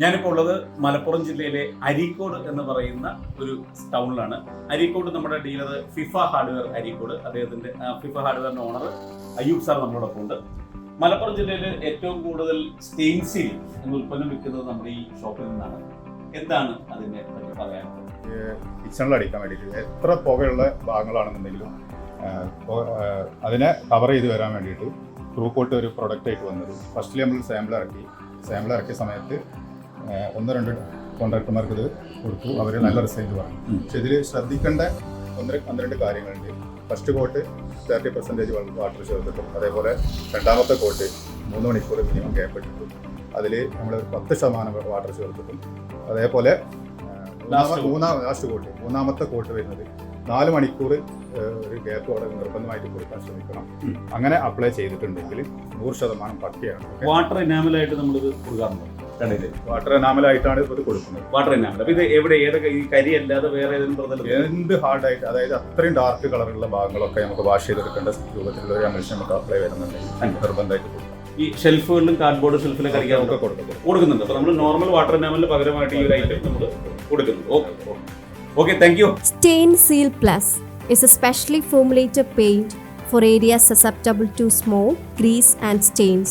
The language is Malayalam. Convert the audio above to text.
ഞാനിപ്പോൾ ഉള്ളത് മലപ്പുറം ജില്ലയിലെ അരീക്കോട് എന്ന് പറയുന്ന ഒരു ടൗണിലാണ്. അരീക്കോട് നമ്മുടെ ഡീലർ ഫിഫ ഹാർഡ്വെയർ അരീക്കോട്, അദ്ദേഹത്തിന്റെ ഫിഫ ഹാർഡ്വെയറിന്റെ ഓണർ അയ്യൂബ് സാർ നമ്മളോടൊപ്പം ഉണ്ട്. മലപ്പുറം ജില്ലയിൽ ഏറ്റവും കൂടുതൽ സ്റ്റെയിൻസിൽ എന്ന ഉൽപ്പന്നം വിൽക്കുന്നത് നമ്മുടെ ഈ ഷോപ്പിൽ നിന്നാണ്. എന്താണ് അതിനെ പറ്റി പറയാനുള്ളത്? കിച്ചണിൽ അടിക്കാൻ വേണ്ടിയിട്ട് എത്ര പുകയുള്ള ഭാഗങ്ങളാണെന്നുണ്ടെങ്കിലും അതിനെ കവർ ചെയ്ത് വരാൻ വേണ്ടിയിട്ട് ട്രൂ കോട്ട് ഒരു പ്രൊഡക്റ്റ് ആയിട്ട് വന്നത്. ഫസ്റ്റിൽ നമ്മൾ സാമ്പിൾ ഇറക്കിയ സമയത്ത് 1-2 കോൺട്രാക്ടർമാർക്ക് ഇത് കൊടുത്തു. അവർ നല്ല റിസൾട്ട് പറഞ്ഞു. പക്ഷെ ഇതിൽ ശ്രദ്ധിക്കേണ്ട 1-2 കാര്യങ്ങളുണ്ട്. ഫസ്റ്റ് കോട്ട് 30% വാട്ടർ ചേർത്തിട്ടും, അതേപോലെ രണ്ടാമത്തെ കോട്ട് 3 മണിക്കൂർ മിനിമം ഗ്യാപ്പ് ഇട്ടിട്ടും, അതിൽ നമ്മൾ 10% വാട്ടർ ചേർത്തിട്ടും, അതേപോലെ മൂന്നാമത്തെ കോട്ട് വരുന്നത് 4 മണിക്കൂർ ഒരു ഗ്യാപ്പ് അവിടെ നിർബന്ധമായിട്ട് കൊടുക്കാൻ ശ്രമിക്കണം. അങ്ങനെ അപ്ലൈ ചെയ്തിട്ടുണ്ടെങ്കിൽ 100% പക്കയാണ്. വാട്ടർ എനാമലായിട്ട് നമ്മളിത് കൊടുക്കാറുണ്ട്. വാട്ടർ എനാമലായിട്ടാണ് ഇത് കൊടുക്കുന്നത്. Water enamel. അപ്പൊ ഇത് എവിടെ, ഏതൊക്കെ ഈ കരി അല്ലാതെ വേറെ എന്ത് ഹാർഡായിട്ട്, അതായത് അത്രയും ഡാർക്ക് കളറുള്ള ഭാഗങ്ങളൊക്കെ നമുക്ക് വാഷ് ചെയ്തെടുക്കേണ്ട രൂപത്തിലുള്ള ഒരു അമിഷൻ നമുക്ക് അപ്ലൈ വരുന്നുണ്ടെങ്കിൽ നിർബന്ധമായിട്ട് കൊടുക്കും. ഈ ഷെൽഫുകളിലും കാർഡ്ബോർഡ് ഷെൽഫിലൊക്കെ അടിക്കാനൊക്കെ കൊടുക്കുന്നുണ്ട്. അപ്പൊ നമ്മൾ നോർമൽ വാട്ടർ എനാമലിന് പകരമായിട്ട് ഈ ഒരു ഐറ്റം നമ്മൾ കൊടുക്കുന്നുണ്ട്. Okay, thank you. Stain Seal Plus is a specially formulated paint for areas susceptible to smoke, grease and stains.